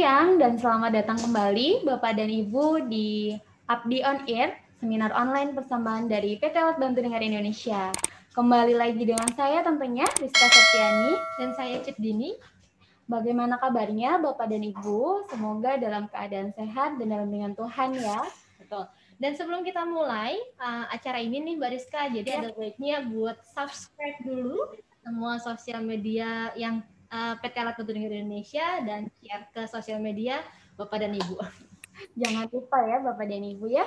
siang dan selamat datang kembali Bapak dan Ibu di Abdi on Air, seminar online persembahan dari PT Alat Bantu Dengar Indonesia. Kembali lagi dengan saya tentunya Rizka Septiani dan saya Cit Dini. Bagaimana kabarnya Bapak dan Ibu? Semoga dalam keadaan sehat dan dalam lindungan Tuhan ya. Betul. Dan sebelum kita mulai acara ini nih Mbak Rizka, jadi ada baiknya buat subscribe dulu semua sosial media yang PT Alat Bantu Dengar Indonesia dan share ke sosial media Bapak dan Ibu. Jangan lupa ya Bapak dan Ibu ya.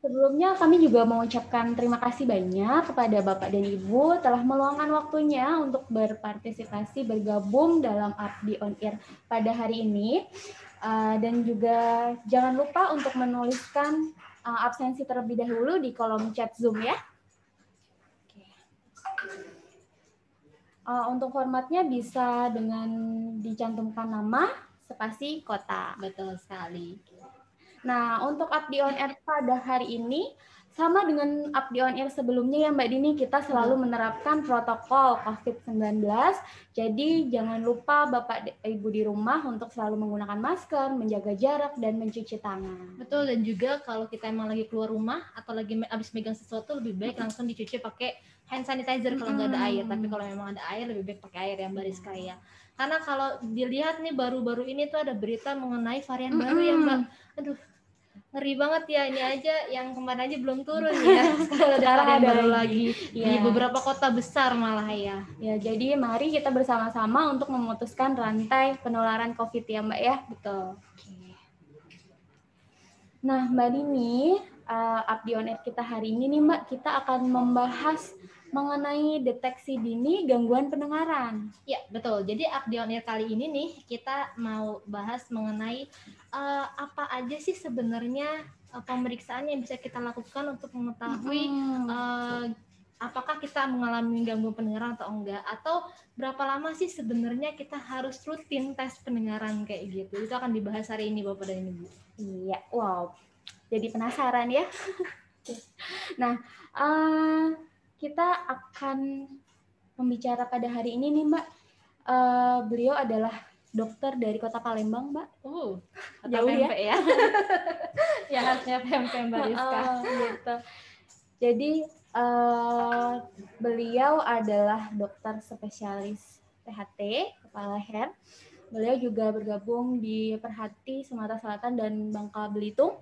Sebelumnya kami juga mengucapkan terima kasih banyak kepada Bapak dan Ibu telah meluangkan waktunya untuk berpartisipasi bergabung dalam Abdi on Air pada hari ini. Dan juga jangan lupa untuk menuliskan absensi terlebih dahulu di kolom chat Zoom ya. Untuk formatnya bisa dengan dicantumkan nama, spasi, kota. Betul sekali. Nah, untuk Abdi on Air pada hari ini, sama dengan Abdi on Air sebelumnya ya Mbak Dini, kita selalu menerapkan protokol COVID-19. Jadi jangan lupa Bapak Ibu di rumah untuk selalu menggunakan masker, menjaga jarak, dan mencuci tangan. Betul, dan juga kalau kita emang lagi keluar rumah atau lagi habis megang sesuatu, lebih baik langsung dicuci pakai hand sanitizer kalau nggak ada air. Tapi kalau memang ada air, lebih baik pakai air ya Mbak Rizka ya. Karena kalau dilihat nih baru-baru ini tuh ada berita mengenai varian baru ya Mbak. Aduh, ngeri banget ya, ini aja yang kemarin aja belum turun ya. Sekarang ada baru lagi di beberapa kota besar malah ya. Ya, jadi mari kita bersama-sama untuk memutuskan rantai penularan COVID ya Mbak ya. Betul. Nah Mbak Dini, Abdi on Air kita hari ini nih Mbak, kita akan membahas mengenai deteksi dini gangguan pendengaran. Ya, betul. Jadi Abdi on Air kali ini nih kita mau bahas mengenai apa aja sih sebenarnya pemeriksaan yang bisa kita lakukan untuk mengetahui apakah kita mengalami gangguan pendengaran atau enggak, atau berapa lama sih sebenarnya kita harus rutin tes pendengaran kayak gitu. Itu akan dibahas hari ini Bapak dan Ibu. Iya, wow. Jadi penasaran ya. Nah, kita akan membicara pada hari ini nih Mbak. Beliau adalah dokter dari Kota Palembang, Mbak. Jauh ya. Ya harusnya PMP Mbak Rizka. Gitu. Jadi beliau adalah dokter spesialis THT, kepala leher. Beliau juga bergabung di Perhati, Sumatera Selatan dan Bangka Belitung.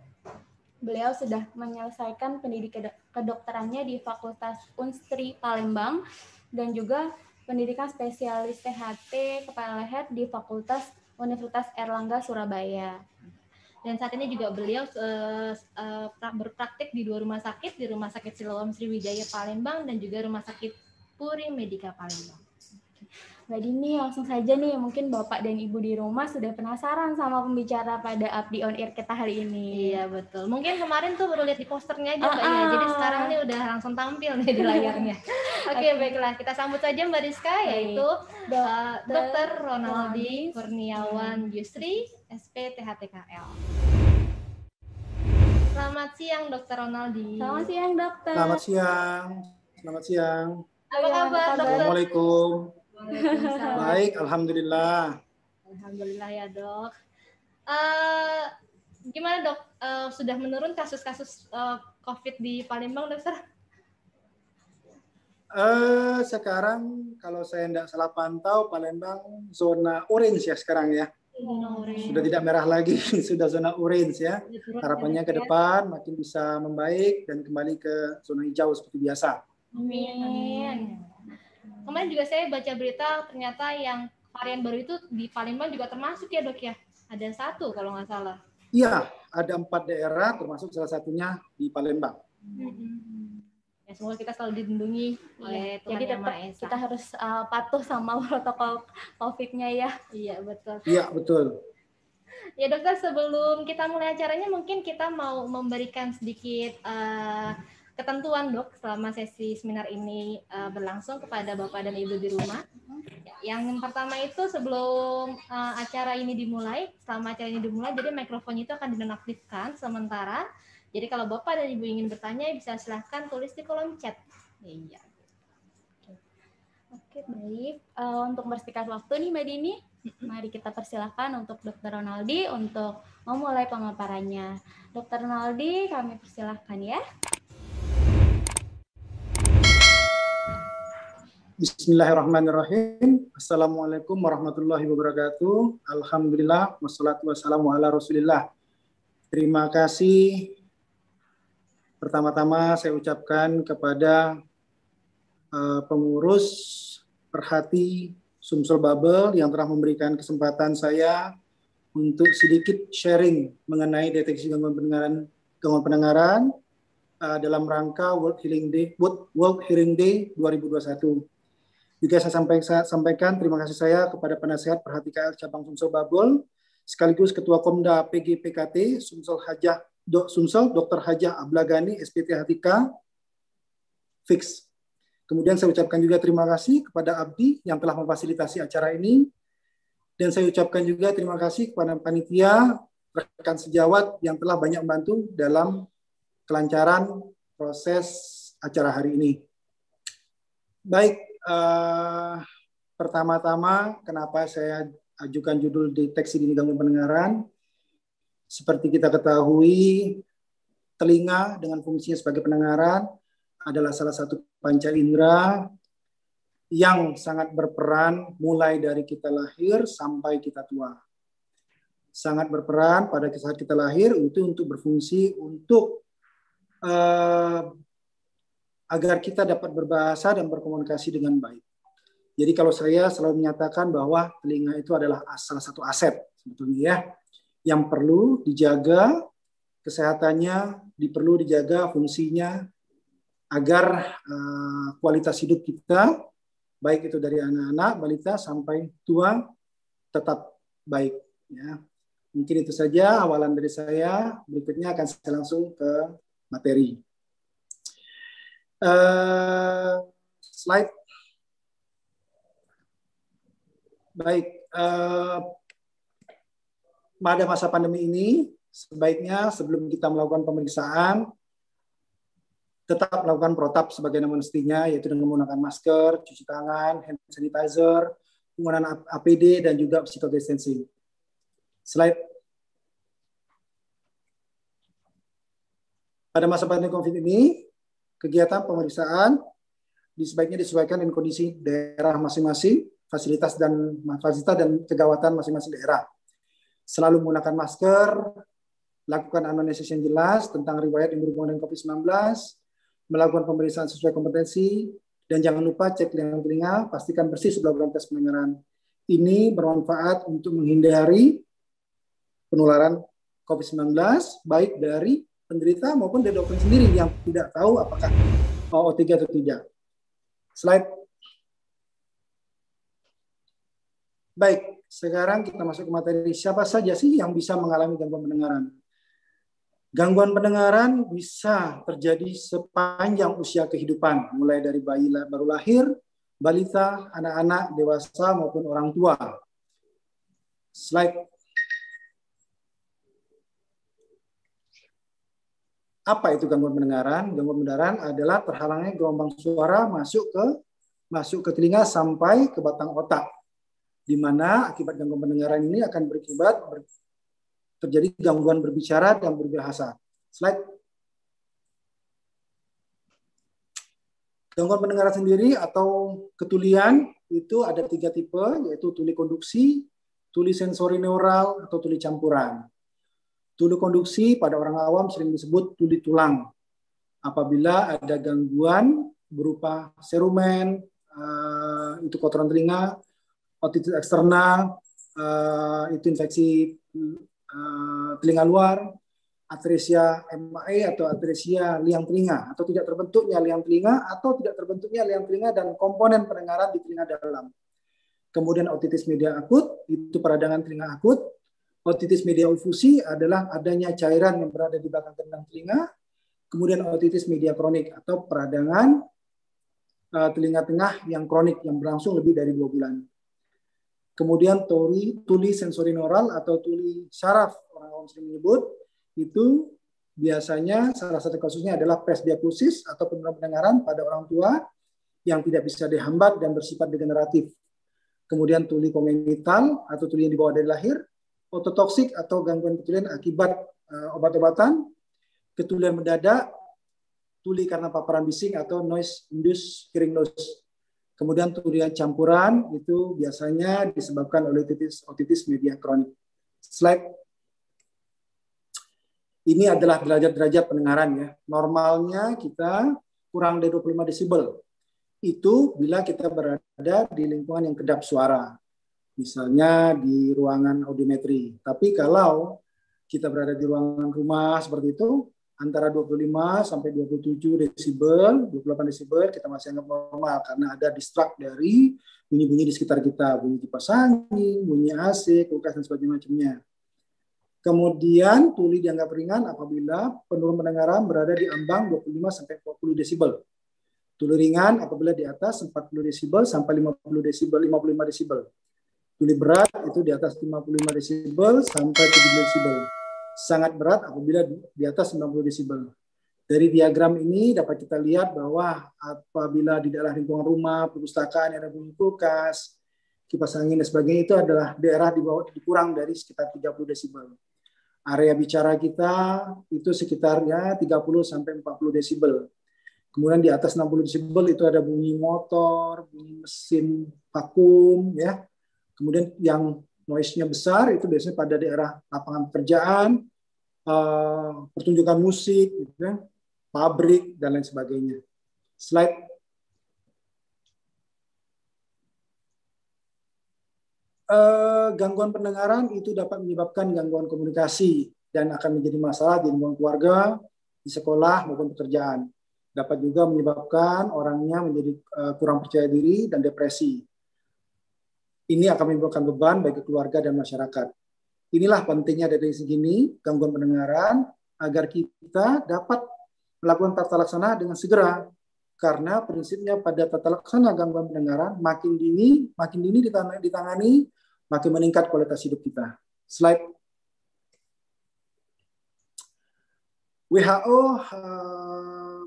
Beliau sudah menyelesaikan pendidikan kedokterannya di Fakultas Unstri Palembang dan juga pendidikan spesialis THT kepala leher di Fakultas Universitas Airlangga Surabaya. Dan saat ini juga beliau berpraktik di 2 rumah sakit, di Rumah Sakit Siloam Sriwijaya Palembang dan juga Rumah Sakit Puri Medika Palembang. Mbak Dini, langsung saja nih, mungkin Bapak dan Ibu di rumah sudah penasaran sama pembicara pada Abdi on Air kita hari ini. Iya, betul. Mungkin kemarin tuh baru lihat di posternya aja Mbak ya, jadi sekarang nih udah langsung tampil nih di layarnya. Oke, baiklah. Kita sambut saja Mbak Rizka, yaitu Dr. Ronaldi Kurniawan Yusri, SP THTKL. Selamat siang Dr. Ronaldi. Selamat siang dokter. Selamat siang. Selamat siang. Apa kabar dokter? Assalamualaikum. Baik, alhamdulillah. Alhamdulillah ya dok. Gimana dok? Sudah menurun kasus-kasus COVID di Palembang dokter? Sekarang kalau saya tidak salah pantau, Palembang zona orange ya sekarang ya. Sudah tidak merah lagi, sudah zona orange ya. Harapannya ke depan makin bisa membaik dan kembali ke zona hijau seperti biasa. Amin. Kemarin juga saya baca berita ternyata yang varian baru itu di Palembang juga termasuk ya dok ya? Ada 1 kalau nggak salah. Iya, ada 4 daerah termasuk salah satunya di Palembang. Ya, semoga kita selalu dilindungi oleh Tuhan Yang Maha Esa. Kita harus patuh sama protokol COVID-nya ya. Iya, betul. Iya, betul. Ya dokter, sebelum kita mulai acaranya mungkin kita mau memberikan sedikit ketentuan dok selama sesi seminar ini berlangsung kepada Bapak dan Ibu di rumah. Yang pertama itu sebelum acara ini dimulai, selama acara ini dimulai, jadi mikrofonnya itu akan dinonaktifkan sementara. Jadi kalau Bapak dan Ibu ingin bertanya bisa silahkan tulis di kolom chat. Iya. Oke, baik. Untuk mempersingkat waktu nih Mbak Dini, mari kita persilahkan untuk Dr. Ronaldi untuk memulai pemaparannya. Dr. Ronaldi, kami persilahkan ya. Bismillahirrahmanirrahim. Assalamualaikum warahmatullahi wabarakatuh. Alhamdulillah, wassalatu wassalamu ala rasulillah. Terima kasih. Pertama-tama saya ucapkan kepada pengurus Perhati Sumsel Babel yang telah memberikan kesempatan saya untuk sedikit sharing mengenai deteksi gangguan pendengaran dalam rangka World Hearing Day 2021. Juga saya sampaikan terima kasih saya kepada penasehat Perhati KL Cabang Sumsel Babel, sekaligus Ketua Komda PG PKT Sumsel Dr. Hajah Ablagani SPT Hatika Fix. Kemudian saya ucapkan juga terima kasih kepada Abdi yang telah memfasilitasi acara ini. Dan saya ucapkan juga terima kasih kepada panitia, rekan sejawat yang telah banyak membantu dalam kelancaran proses acara hari ini. Baik, pertama-tama kenapa saya ajukan judul deteksi dini gangguan pendengaran. Seperti kita ketahui, telinga dengan fungsinya sebagai pendengaran adalah salah satu panca indera yang sangat berperan mulai dari kita lahir sampai kita tua. Sangat berperan pada saat kita lahir itu untuk berfungsi untuk agar kita dapat berbahasa dan berkomunikasi dengan baik. Jadi kalau saya selalu menyatakan bahwa telinga itu adalah salah satu aset sebetulnya ya, yang perlu dijaga kesehatannya, perlu dijaga fungsinya agar kualitas hidup kita, baik itu dari anak-anak, balita sampai tua, tetap baik. Ya. Mungkin itu saja awalan dari saya. Berikutnya akan saya langsung ke materi. Slide. Baik. Pada masa pandemi ini, sebaiknya sebelum kita melakukan pemeriksaan, tetap melakukan protap sebagaimana mestinya, yaitu dengan menggunakan masker, cuci tangan, hand sanitizer, penggunaan APD, dan juga physical distancing. Slide. Pada masa pandemi COVID ini, kegiatan pemeriksaan sebaiknya disesuaikan dengan kondisi daerah masing-masing, fasilitas dan kegawatan masing-masing daerah. Selalu menggunakan masker, lakukan anamnesis yang jelas tentang riwayat yang berhubungan dengan COVID-19, melakukan pemeriksaan sesuai kompetensi, dan jangan lupa cek telinga, pastikan bersih sebelum tes pendengaran. Ini bermanfaat untuk menghindari penularan COVID-19, baik dari penderita maupun dari dokter sendiri yang tidak tahu apakah OO3 atau tidak. Slide. Baik, sekarang kita masuk ke materi. Siapa saja sih yang bisa mengalami gangguan pendengaran? Gangguan pendengaran bisa terjadi sepanjang usia kehidupan, mulai dari bayi baru lahir, balita, anak-anak, dewasa, maupun orang tua. Slide. Apa itu gangguan pendengaran? Gangguan pendengaran adalah terhalangnya gelombang suara masuk ke telinga sampai ke batang otak, di mana akibat gangguan pendengaran ini akan berakibat terjadi gangguan berbicara dan berbahasa. Slide. Gangguan pendengaran sendiri atau ketulian itu ada 3 tipe, yaitu tuli konduksi, tuli sensorineural, atau tuli campuran. Tuli konduksi pada orang awam sering disebut tuli tulang. Apabila ada gangguan berupa serumen, itu kotoran telinga, otitis eksternal, itu infeksi telinga luar, atresia MAE atau atresia liang telinga, atau tidak terbentuknya liang telinga, atau tidak terbentuknya liang telinga dan komponen pendengaran di telinga dalam. Kemudian otitis media akut, itu peradangan telinga akut. Otitis media ufusi adalah adanya cairan yang berada di belakang gendang telinga. Kemudian otitis media kronik atau peradangan telinga tengah yang kronik yang berlangsung lebih dari 2 bulan. Kemudian tuli sensorineural atau tuli saraf, orang awam sering menyebut, itu biasanya salah satu kasusnya adalah presbiakusis atau penurunan pendengaran pada orang tua yang tidak bisa dihambat dan bersifat degeneratif. Kemudian tuli kongenital atau tuli yang dibawa dari lahir, ototoksik atau gangguan ketulian akibat obat-obatan, ketulian mendadak, tuli karena paparan bising atau noise induced hearing loss. Kemudian tuli campuran itu biasanya disebabkan oleh otitis media kronik. Slide. Ini adalah derajat-derajat pendengaran ya. Normalnya kita kurang dari 25 desibel. Itu bila kita berada di lingkungan yang kedap suara. Misalnya di ruangan audiometri. Tapi kalau kita berada di ruangan rumah seperti itu, antara 25 sampai 27 desibel, 28 desibel kita masih anggap normal karena ada distract dari bunyi-bunyi di sekitar kita, bunyi kipas angin, bunyi AC, kulkas dan sebagainya. Kemudian tuli dianggap ringan apabila penurunan pendengaran berada di ambang 25 sampai 40 desibel. Tuli ringan apabila di atas 40 desibel sampai 50 desibel, 55 desibel. Tuli berat itu di atas 55 desibel sampai 70 desibel. Sangat berat apabila di atas 90 desibel. Dari diagram ini dapat kita lihat bahwa apabila di daerah lingkungan rumah, perpustakaan, ada bunyi kulkas, kipas angin dan sebagainya, itu adalah daerah di bawah kurang dari sekitar 30 desibel. Area bicara kita itu sekitarnya 30 sampai 40 desibel. Kemudian di atas 60 desibel itu ada bunyi motor, bunyi mesin vakum, ya. Kemudian yang noise-nya besar itu biasanya pada daerah lapangan pekerjaan, pertunjukan musik, gitu, ya, pabrik dan lain sebagainya. Slide. Gangguan pendengaran itu dapat menyebabkan gangguan komunikasi dan akan menjadi masalah di lingkungan keluarga, di sekolah maupun pekerjaan. Dapat juga menyebabkan orangnya menjadi kurang percaya diri dan depresi. Ini akan menimbulkan beban bagi keluarga dan masyarakat. Inilah pentingnya dari segi ini, gangguan pendengaran, agar kita dapat melakukan tata laksana dengan segera. Karena prinsipnya pada tata laksana gangguan pendengaran, makin dini ditangani, makin meningkat kualitas hidup kita. Slide. WHO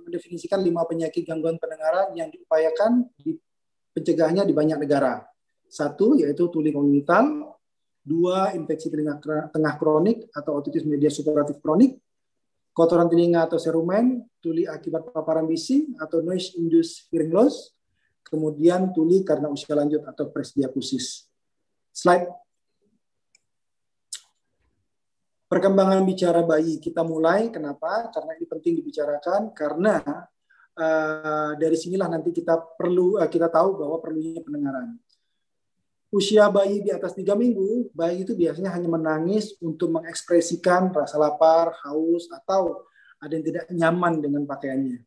mendefinisikan 5 penyakit gangguan pendengaran yang diupayakan pencegahannya di banyak negara. 1 yaitu tuli kongenital, 2 infeksi telinga tengah kronik atau otitis media superatif kronik, kotoran telinga atau serumen, tuli akibat paparan bising atau noise induced hearing loss, kemudian tuli karena usia lanjut atau presbiakusis. Slide. Perkembangan bicara bayi kita mulai, kenapa? Karena ini penting dibicarakan, karena dari sinilah nanti kita tahu bahwa perlunya pendengaran. Usia bayi di atas 3 minggu, bayi itu biasanya hanya menangis untuk mengekspresikan rasa lapar, haus, atau ada yang tidak nyaman dengan pakaiannya.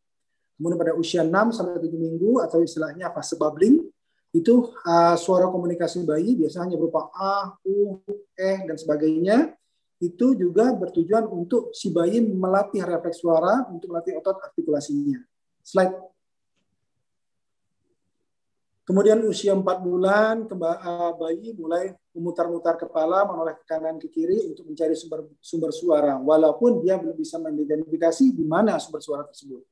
Kemudian pada usia 6 sampai 7 minggu atau istilahnya fase bubbling, itu suara komunikasi bayi biasanya hanya berupa a, u, dan sebagainya. Itu juga bertujuan untuk si bayi melatih refleks suara, untuk melatih otot artikulasinya. Slide. Kemudian usia 4 bulan, bayi mulai memutar-mutar kepala, menoleh ke kanan ke kiri untuk mencari sumber suara, walaupun dia belum bisa mengidentifikasi di mana sumber suara tersebut.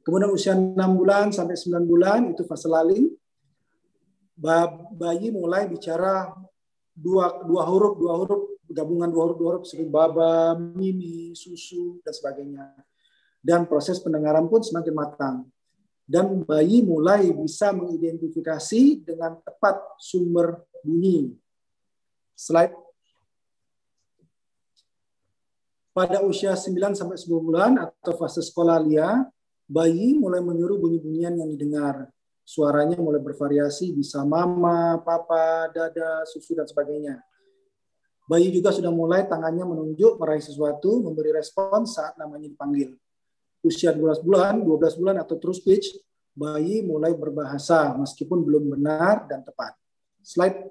Kemudian usia 6 bulan sampai 9 bulan, itu fase laling. Bayi mulai bicara dua huruf, gabungan dua huruf seperti baba, mimi, susu, dan sebagainya. Dan proses pendengaran pun semakin matang. Dan bayi mulai bisa mengidentifikasi dengan tepat sumber bunyi. Slide. Pada usia 9 sampai 10 bulan atau fase skolalia, bayi mulai meniru bunyi-bunyian yang didengar. Suaranya mulai bervariasi, bisa mama, papa, dada, susu, dan sebagainya. Bayi juga sudah mulai tangannya menunjuk, meraih sesuatu, memberi respon saat namanya dipanggil. Usia 12 bulan atau true speech, bayi mulai berbahasa meskipun belum benar dan tepat. Slide.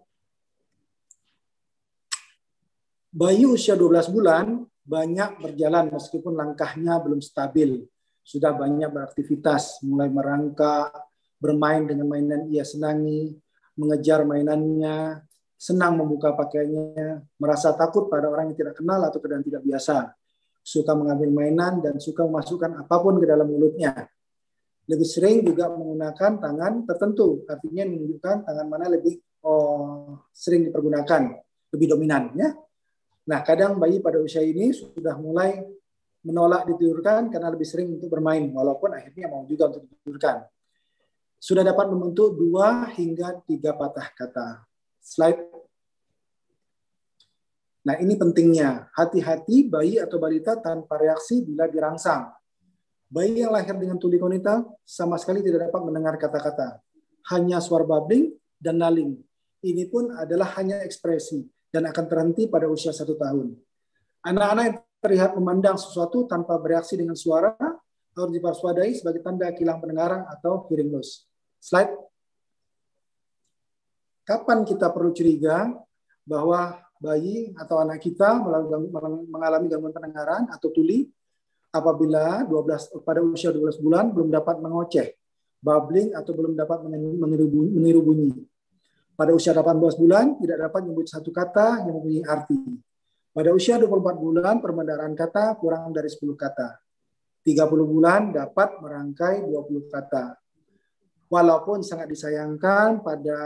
Bayi usia 12 bulan banyak berjalan meskipun langkahnya belum stabil. Sudah banyak beraktivitas, mulai merangkak, bermain dengan mainan ia senangi, mengejar mainannya, senang membuka pakaiannya, merasa takut pada orang yang tidak kenal atau keadaan tidak biasa, suka mengambil mainan dan suka memasukkan apapun ke dalam mulutnya. lebih sering juga menggunakan tangan tertentu, artinya menunjukkan tangan mana lebih sering dipergunakan, lebih dominan. Ya. Nah, kadang bayi pada usia ini sudah mulai menolak ditidurkan karena lebih sering untuk bermain, walaupun akhirnya mau juga untuk ditidurkan. Sudah dapat membentuk 2 hingga 3 patah kata. Slide. Nah, ini pentingnya. Hati-hati bayi atau balita tanpa reaksi bila dirangsang. Bayi yang lahir dengan tuli konital sama sekali tidak dapat mendengar kata-kata. Hanya suara babbling dan naling. Ini pun adalah hanya ekspresi dan akan terhenti pada usia 1 tahun. Anak-anak yang terlihat memandang sesuatu tanpa bereaksi dengan suara harus diwaspadai sebagai tanda kehilangan pendengaran atau hearing loss. Slide. Kapan kita perlu curiga bahwa bayi atau anak kita mengalami gangguan pendengaran atau tuli? Apabila pada usia 12 bulan belum dapat mengoceh, babbling atau belum dapat meniru bunyi. Pada usia 18 bulan tidak dapat menyebut satu kata yang mempunyai arti. Pada usia 24 bulan perbendaharaan kata kurang dari 10 kata. 30 bulan dapat merangkai 20 kata. Walaupun sangat disayangkan pada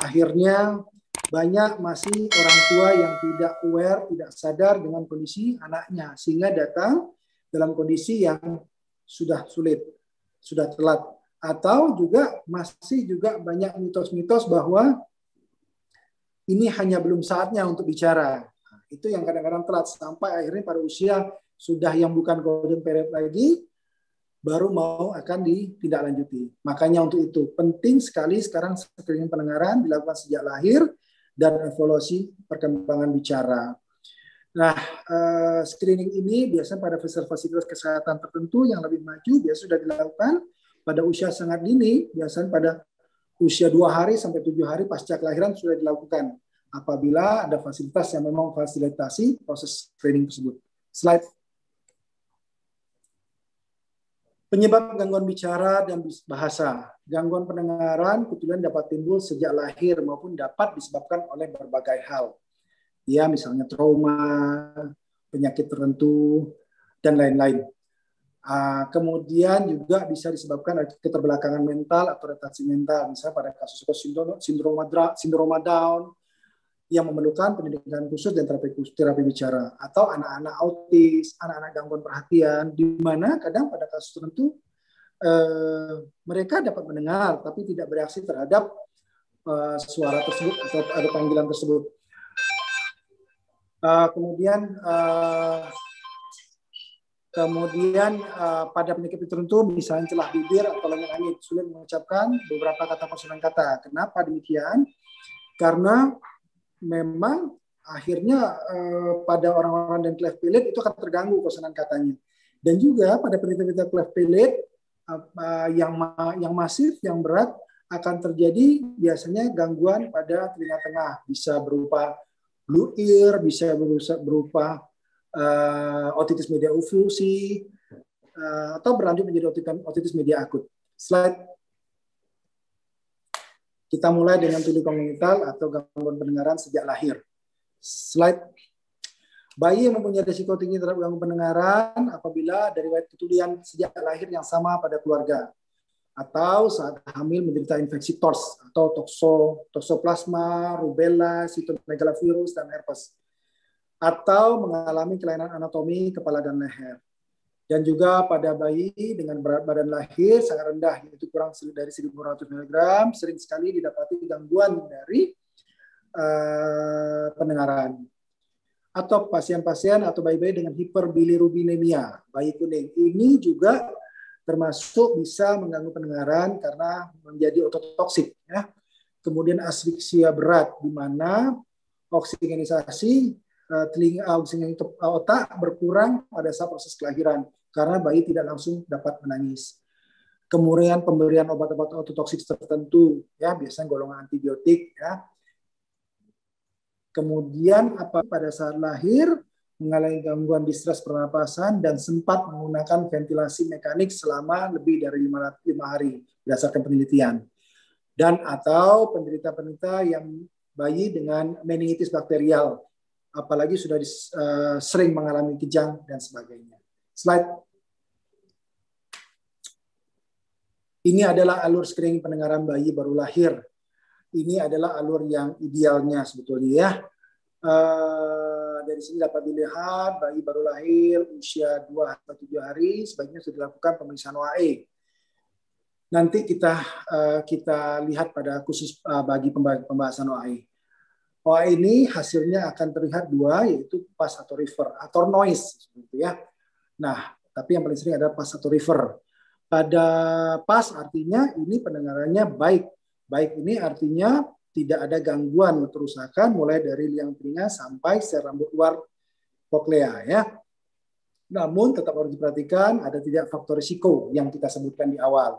akhirnya banyak masih orang tua yang tidak aware, tidak sadar dengan kondisi anaknya sehingga datang dalam kondisi yang sudah sulit, sudah telat. Atau juga masih juga banyak mitos-mitos bahwa ini hanya belum saatnya untuk bicara. Itu yang kadang-kadang telat sampai akhirnya pada usia sudah yang bukan golden period lagi baru mau akan ditindaklanjuti. Makanya untuk itu penting sekali sekarang screening pendengaran dilakukan sejak lahir dan evaluasi perkembangan bicara. Nah, screening ini biasanya pada fasilitas kesehatan tertentu yang lebih maju biasanya sudah dilakukan pada usia sangat dini, biasanya pada usia 2 hari sampai 7 hari pasca kelahiran sudah dilakukan apabila ada fasilitas yang memang fasilitasi proses screening tersebut. Slide. Penyebab gangguan bicara dan bahasa. Gangguan pendengaran kebetulan dapat timbul sejak lahir maupun dapat disebabkan oleh berbagai hal. Ya, misalnya trauma, penyakit tertentu, dan lain-lain. Kemudian juga bisa disebabkan oleh keterbelakangan mental atau retardasi mental, misalnya pada kasus sindroma Down yang memerlukan pendidikan khusus dan terapi bicara, atau anak-anak autis, anak-anak gangguan perhatian, di mana kadang pada kasus tertentu mereka dapat mendengar tapi tidak bereaksi terhadap suara tersebut atau ada panggilan tersebut. Kemudian pada penyakit tertentu misalnya celah bibir atau langit sulit mengucapkan beberapa kata konsonan kata. Kenapa demikian? Karena memang akhirnya pada orang-orang dan cleft palate itu akan terganggu konsonan katanya. Dan juga pada penderita cleft palate yang masif, yang berat akan terjadi biasanya gangguan pada telinga tengah, bisa berupa blue ear, bisa berupa otitis media ufusi, atau berlanjut menjadi otitis media akut. Slide. Kita mulai dengan tuli kongenital atau gangguan pendengaran sejak lahir. Slide. Bayi yang mempunyai risiko tinggi terhadap gangguan pendengaran apabila dari riwayat ketulian sejak lahir yang sama pada keluarga, atau saat hamil menderita infeksi TORS atau toxoplasma, rubella, cytomegalovirus, dan herpes, atau mengalami kelainan anatomi kepala dan leher. Dan juga pada bayi dengan berat badan lahir sangat rendah, yaitu kurang dari 1.500 mg, sering sekali didapati gangguan dari pendengaran. Atau pasien-pasien atau bayi-bayi dengan hiperbilirubinemia, bayi kuning. Ini juga termasuk bisa mengganggu pendengaran karena menjadi ototoksik. Ya. Kemudian asfiksia berat, di mana oksigenisasi otak berkurang pada saat proses kelahiran karena bayi tidak langsung dapat menangis. Kemudian pemberian obat-obat ototoksik tertentu, ya biasanya golongan antibiotik, ya. Kemudian pada saat lahir mengalami gangguan distres pernapasan dan sempat menggunakan ventilasi mekanik selama lebih dari 5 hari berdasarkan penelitian. Dan atau penderita-penderita yang bayi dengan meningitis bakterial, apalagi sudah sering mengalami kejang dan sebagainya. Slide. Ini adalah alur screening pendengaran bayi baru lahir. Ini adalah alur yang idealnya sebetulnya ya. Dari sini dapat dilihat bayi baru lahir usia 2-7 hari sebaiknya sudah dilakukan pemeriksaan OAE. Nanti kita lihat pada khusus bagi pembahasan OAE. OAE ini hasilnya akan terlihat dua, yaitu pass atau river atau noise gitu ya. Nah, tapi yang paling sering adalah pass atau river. Pada pass artinya ini pendengarannya baik. Baik ini artinya tidak ada gangguan kerusakan mulai dari liang telinga sampai sel rambut luar koklea ya. Namun tetap harus diperhatikan ada tidak faktor risiko yang kita sebutkan di awal.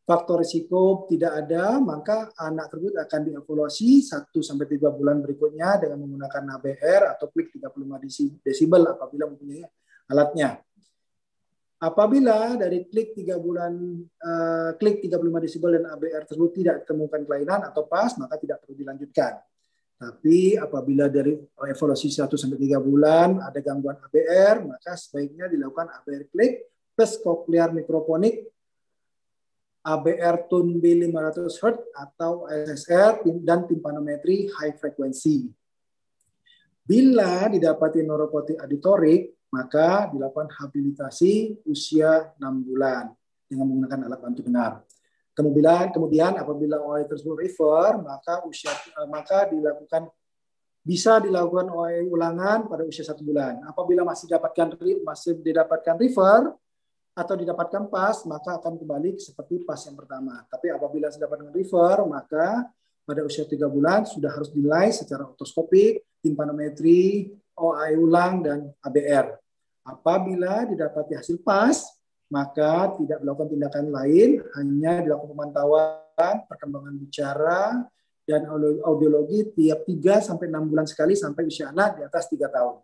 Faktor risiko tidak ada, maka anak tersebut akan dievaluasi 1-3 bulan berikutnya dengan menggunakan ABR atau klik 35 desibel apabila mempunyai alatnya. Apabila dari klik 35 desibel dan ABR tersebut tidak ditemukan kelainan atau pas, maka tidak perlu dilanjutkan. Tapi apabila dari evaluasi 1-3 bulan ada gangguan ABR, maka sebaiknya dilakukan ABR klik plus cochlear microphonic ABR tone B 500 Hz atau SSR dan timpanometri high frequency. Bila didapati neuropotik auditorik, maka dilakukan habilitasi usia 6 bulan dengan menggunakan alat bantu dengar. Kemudian apabila OAE tersebut refer, maka bisa dilakukan OAE ulangan pada usia 1 bulan. Apabila masih didapatkan refer atau didapatkan pas, maka akan kembali seperti pas yang pertama. Tapi apabila sudah didapatkan refer, maka pada usia 3 bulan sudah harus dinilai secara otoskopik, timpanometri, OAE ulang, dan ABR. Apabila didapati hasil pas, maka tidak dilakukan tindakan lain, hanya dilakukan pemantauan, perkembangan bicara, dan audiologi tiap 3-6 bulan sekali sampai usia anak di atas 3 tahun.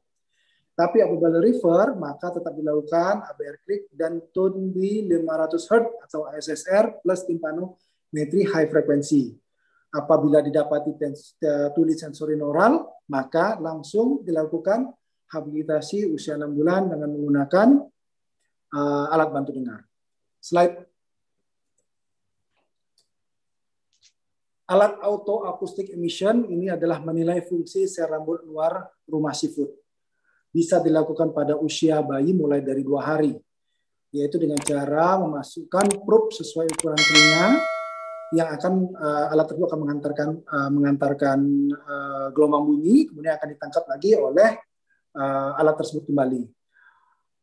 Tapi apabila refer, maka tetap dilakukan ABR klik dan tone B 500 Hz atau SSR plus timpanometri high frequency. Apabila didapati tuli sensori neural, maka langsung dilakukan habilitasi usia 6 bulan dengan menggunakan alat bantu dengar. Slide. Alat auto acoustic emission ini adalah menilai fungsi sel rambut luar rumah siput. Bisa dilakukan pada usia bayi mulai dari 2 hari, yaitu dengan cara memasukkan probe sesuai ukuran telinga yang akan alat tersebut akan mengantarkan gelombang bunyi, kemudian akan ditangkap lagi oleh alat tersebut kembali.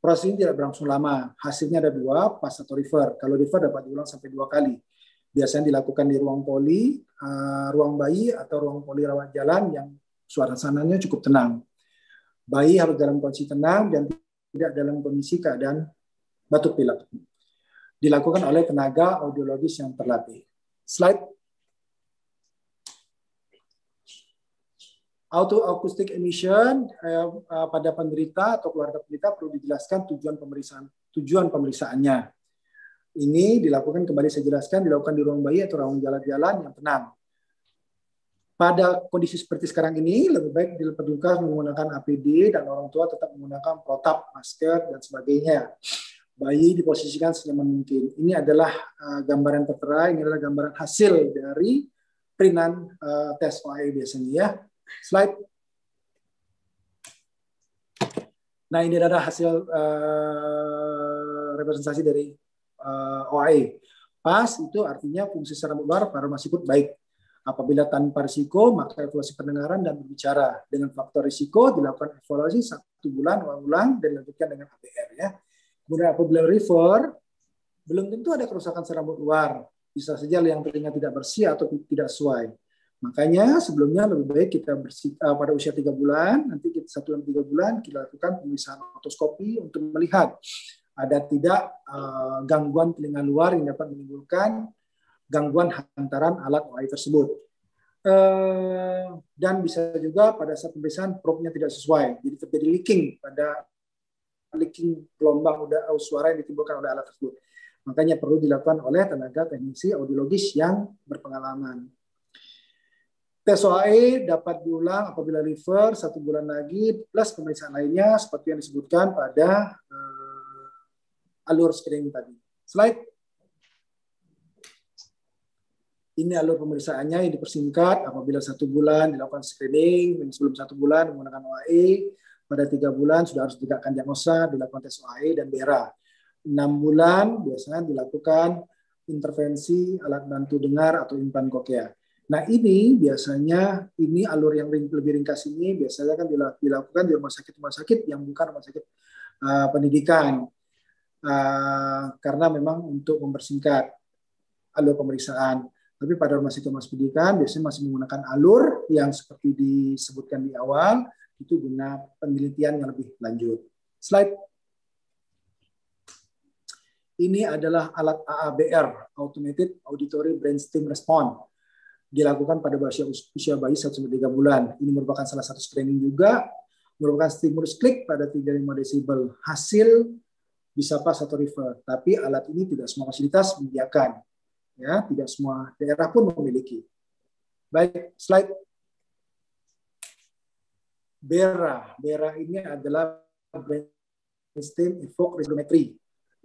Proses ini tidak berlangsung lama. Hasilnya ada 2, pas atau refer. Kalau refer dapat diulang sampai 2 kali. Biasanya dilakukan di ruang poli, ruang bayi atau ruang poli rawat jalan yang suasananya cukup tenang. Bayi harus dalam kondisi tenang dan tidak dalam kondisi keadaan batuk pilek. Dilakukan oleh tenaga audiologis yang terlatih. Slide. Auto acoustic emission pada penderita atau keluarga penderita perlu dijelaskan tujuan pemeriksaannya. Ini dilakukan, kembali saya jelaskan, dilakukan di ruang bayi atau ruang jalan-jalan yang tenang. Pada kondisi seperti sekarang ini, lebih baik diperlukan menggunakan APD dan orang tua tetap menggunakan protap, masker, dan sebagainya. Bayi diposisikan senyaman mungkin. Ini adalah gambaran tertera, ini adalah gambaran hasil dari printan tes OAE biasanya ya. Slide. Nah, ini adalah hasil representasi dari OAE. Pas itu artinya fungsi sel rambut luar pada rumah siput baik. Apabila tanpa risiko, maka evaluasi pendengaran dan berbicara. Dengan faktor risiko, dilakukan evaluasi 1 bulan, ulang-ulang, dan dilanjutkan dengan ABR. Ya. Kemudian apabila refer, belum tentu ada kerusakan sel rambut luar. Bisa saja yang telinga tidak bersih atau tidak sesuai. Makanya sebelumnya lebih baik kita pada usia 3 bulan, nanti 1-3 bulan kita lakukan pemeriksaan otoskopi untuk melihat ada tidak gangguan telinga luar yang dapat menimbulkan gangguan hantaran alat OAE tersebut. Dan bisa juga pada saat pemeriksaan probe-nya tidak sesuai, jadi terjadi leaking gelombang suara yang ditimbulkan oleh alat tersebut. Makanya perlu dilakukan oleh tenaga teknisi audiologis yang berpengalaman. Tes OAE dapat diulang apabila refer 1 bulan lagi plus pemeriksaan lainnya seperti yang disebutkan pada alur screening tadi. Slide. Ini alur pemeriksaannya yang dipersingkat apabila 1 bulan dilakukan screening, sebelum 1 bulan menggunakan OAE, pada 3 bulan sudah harus ditegakkan diagnosa, dilakukan tes OAE dan BERA. 6 bulan biasanya dilakukan intervensi alat bantu dengar atau implan kokea. Nah ini biasanya, ini alur yang lebih ringkas ini biasanya kan dilakukan di rumah sakit yang bukan rumah sakit pendidikan. Karena memang untuk mempersingkat alur pemeriksaan. Tapi pada rumah sakit pendidikan biasanya masih menggunakan alur yang seperti disebutkan di awal, itu guna penelitian yang lebih lanjut. Slide. Ini adalah alat AABR, Automated Auditory Brainstem Response. Dilakukan pada usia bayi 1-3 bulan. Ini merupakan salah satu screening juga, merupakan stimulus klik pada 35 desibel. Hasil bisa pas atau refer, tapi alat ini tidak semua fasilitas menyediakan. Ya, tidak semua daerah pun memiliki. Baik, slide. BERA. BERA ini adalah Brainstem Evoked Resonatory.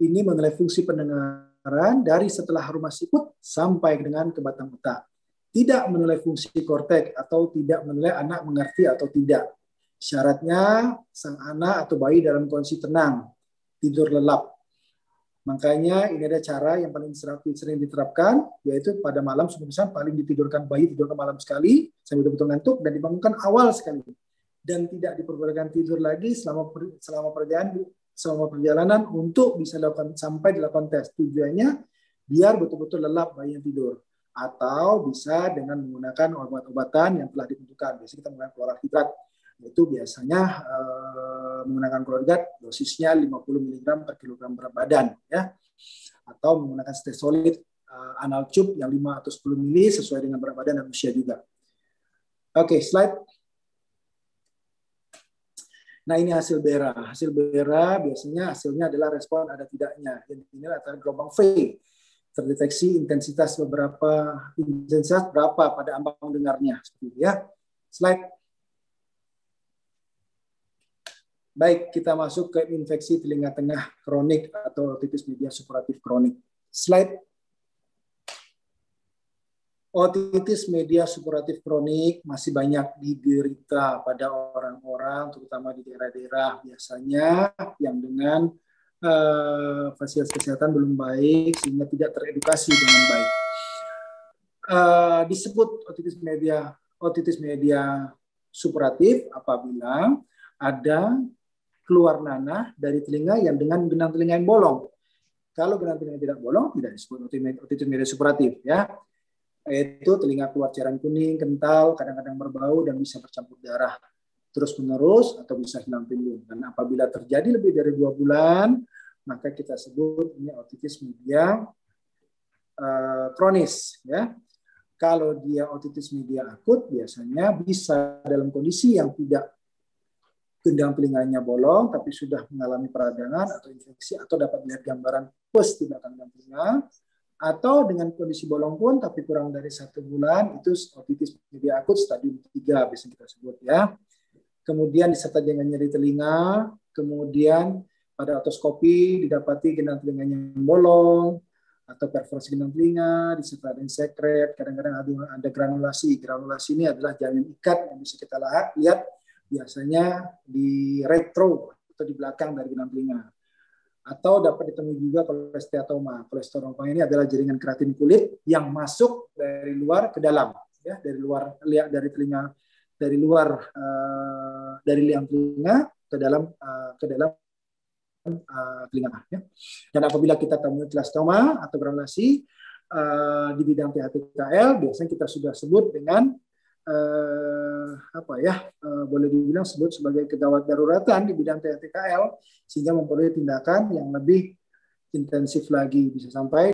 Ini menilai fungsi pendengaran dari setelah rumah siput sampai dengan ke batang otak. Tidak menilai fungsi kortek atau tidak menilai anak mengerti atau tidak. Syaratnya sang anak atau bayi dalam kondisi tenang, tidur lelap. Makanya ini ada cara yang paling sering diterapkan, yaitu pada malam sebelum paling ditidurkan bayi, tidurkan malam sekali, sampai betul-betul ngantuk, dan dibangunkan awal sekali. Dan tidak diperbolehkan tidur lagi selama perjalanan untuk bisa dilakukan sampai dilakukan tes. Tujuannya biar betul-betul lelap bayi yang tidur. Atau bisa dengan menggunakan obat-obatan yang telah ditentukan. Biasanya kita menggunakan kloral-hidrat. Itu biasanya menggunakan kloral-hidrat dosisnya 50 mg per kilogram berat badan, ya. Atau menggunakan stesolid anal tube yang 5 atau 10 mili sesuai dengan berat badan dan usia juga. Oke, slide. Nah ini hasil BERA. Hasil BERA biasanya hasilnya adalah respon ada tidaknya. Yang ini adalah gelombang V. Terdeteksi intensitas berapa pada ambang dengarnya. Seperti itu, ya. Slide. Baik, kita masuk ke infeksi telinga tengah kronik atau otitis media suppuratif kronik. Slide. Otitis media suppuratif kronik masih banyak diderita pada orang-orang, terutama di daerah-daerah biasanya yang dengan fasilitas kesehatan belum baik sehingga tidak teredukasi dengan baik. Disebut otitis media suppuratif apabila ada keluar nanah dari telinga yang dengan genang telinga yang bolong. Kalau genang telinga tidak bolong, tidak disebut otitis media suppuratif, ya. Yaitu telinga keluar cairan kuning, kental, kadang-kadang berbau dan bisa bercampur darah terus-menerus atau bisa hilang timbul. Dan apabila terjadi lebih dari 2 bulan, maka kita sebut ini otitis media kronis, ya. Kalau dia otitis media akut, biasanya bisa dalam kondisi yang tidak gendang telinganya bolong, tapi sudah mengalami peradangan atau infeksi, atau dapat melihat gambaran pus di belakang telinga, atau dengan kondisi bolong pun, tapi kurang dari 1 bulan, itu otitis media akut stadium 3, biasanya kita sebut, ya. Kemudian disertai dengan nyeri telinga, kemudian pada otoskopi didapati gendang telinganya yang bolong, atau perforasi gendang telinga, disertai dengan sekret, kadang-kadang ada granulasi. Granulasi ini adalah jaringan ikat yang bisa kita lihat biasanya di retro atau di belakang dari gendang telinga. Atau dapat ditemui juga kolesteatoma. Kolesteatoma ini adalah jaringan keratin kulit yang masuk dari luar ke dalam, ya, dari luar dari liang telinga ke dalam telinga, ya. Dan apabila kita temui kolesteatoma atau granulasi di bidang THTKL, biasanya kita sudah sebut dengan boleh dibilang sebut sebagai kegawat daruratan di bidang THTKL, sehingga memperoleh tindakan yang lebih intensif lagi, bisa sampai